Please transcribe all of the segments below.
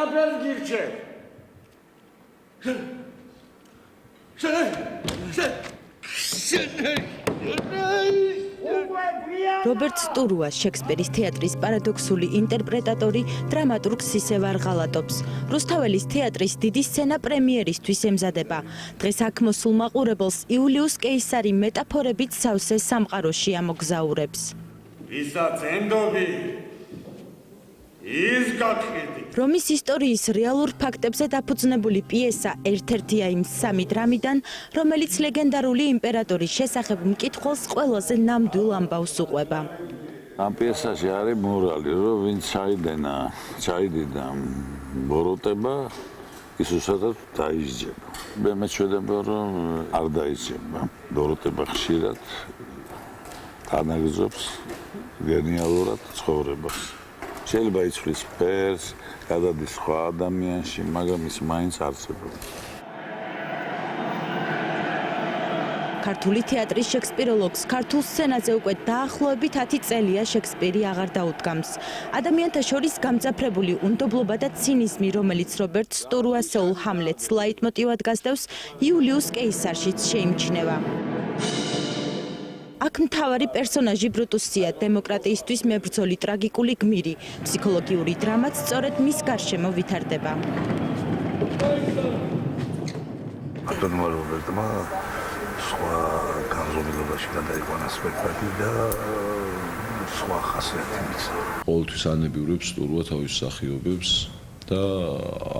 ყველაფერს გირჩევ. რობერტ სტურუა შექსპირის თეატრის პარადოქსული ინტერპრეტატორი დრამატურგს ისევ არ ღალატობს. რუსთაველის თეატრის დიდი სცენა პრემიერისთვის ემზადება. დღეს აქ მოსულ მაყურებელს იულიუს კეისარი მეტაფორებით სავსე სამყაროში ამოგზაურებს. ვისაც ენდობი ის გაქრიდი. რომის ისტორიის რეალურ ფაქტებზე დაფუძნებული პიესა ერთ-ერთია იმ სამი დრამიდან, რომელიც ლეგენდარული იმპერატორის შესახებ მკითხველს ყველაზე ნამდვილ ამბავს უყვება. ამ პიესაში არის მორალი, რომ ვინც ჩაიდიდა ბოროტება, ის უსადად დაისჯება. მე მეჩვენება, რომ არ დაისჯება. ბოროტება ხშირად განაგრძობს გენიალურად ცხოვრებას. შეიძლება იცვლის ფერს, გადადის სხვა ადამიანში, მაგრამ ის მაინც არსებობს. ქართული თეატრის შექსპიროლოგს ქართულ სცენაზე უკვე დაახლოებით 10 წელია შექსპირი აღარ დაუდგამს. ადამიანთა შორის გამძაფრებული უნდობლობა და ცინიზმი, რომელიც რობერტ სტურუასეულ ჰამლეტს ლაიტმოტივად გასდევს, იულიუს კეისარშიც შეიმჩნევა. აქ მთავარი პერსონაჟი ბრუტუსია, დემოკრატიისთვის მებრძოლი ტრაგიკული გმირი, ფსიქოლოგიური დრამაც სწორედ მის გარშემო ვითარდება. ბატონმა რობერტმა სხვა განზომილობაში გადაიყვანა სპექტაკლი და სხვა ხასიათი მიცა. ყოველთვის ანებიურებს სტურუა თავის მსახიობებს და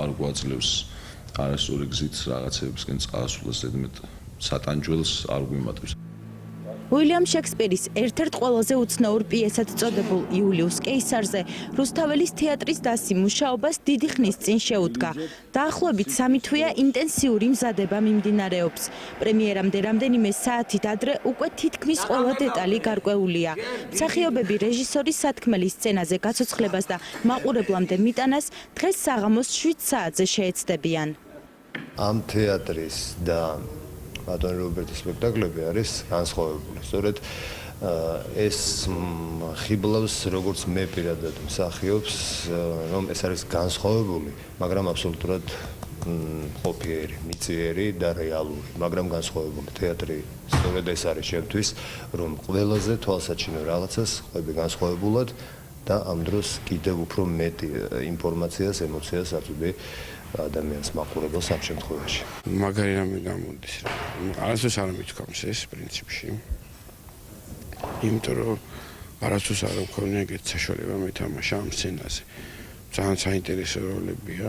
არ გვაძლევს არასწორი გზით რაღაცებისკენ წასვლას, ზედმეტ სატანჯველს არ გვიმატებს. უილიამ შექსპირის ერთ-ერთ ყველაზე უცნაურ პიესად წოდებულ იულიუს კეისარზე რუსთაველის თეატრის დასი მუშაობას დიდი ხნის წინ შეუდგა. დაახლოებით 3 თვეა ინტენსიური მზადება მიმდინარეობს. პრემიერამდე რამდენიმე საათით ადრე უკვე თითქმის ყველა დეტალი გარკვეულია. მსახიობები რეჟისორის სათქმელი სცენაზე გაცოცხლებას და მაყურებლამდე მიტანას დღეს საღამოს 7 საათზე შეეცდებიან. ამ თეატრის და ბატონ რობერტის სპექტაკლები არის განსხვავებული. სწორედ ეს ხიბლავს როგორც მე პირადად მსახიობს, რომ ეს არის განსხვავებული, მაგრამ აბსოლუტურად ყოფიერი, მიწიერი და რეალური, მაგრამ განსხვავებული თეატრი. სწორედ ეს არის ჩემთვის, რომ ყველაზე თვალსაჩინო რაღაცას ყვები განსხვავებულად და ამ დროს კიდევ უფრო მეტი ინფორმაციას, ემოციას აწვდი ადამიანს მაყურებელს ამ შემთხვევაში. მაგარი რამე გამოდის რა. არასდროს არ მithქვამს ეს პრინციპში. იმიტომ რომ არასდროს არ მქონია ეგეთ საშუალება მეთამაშა ამ სცენაზე. ძალიან საინტერესო როლებია.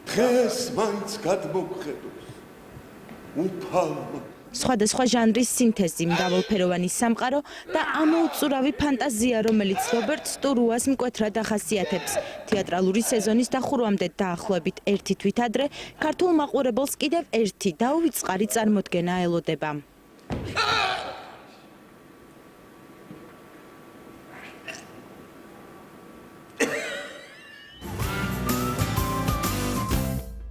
დღეს მაინც გადმოგხედოს. უფალმა სხვადასხვა ჟანრის სინთეზი, მრავალფეროვანი სამყარო და ამოუწურავი ფანტაზია, რომელიც რობერტ სტურუას მკვეთრად ახასიათებს. თეატრალური სეზონის დახურვამდე დაახლოებით 1 თვით ადრე ქართულ მაყურებელს კიდევ ერთი დაუვიწყარი წარმოდგენა ელოდება.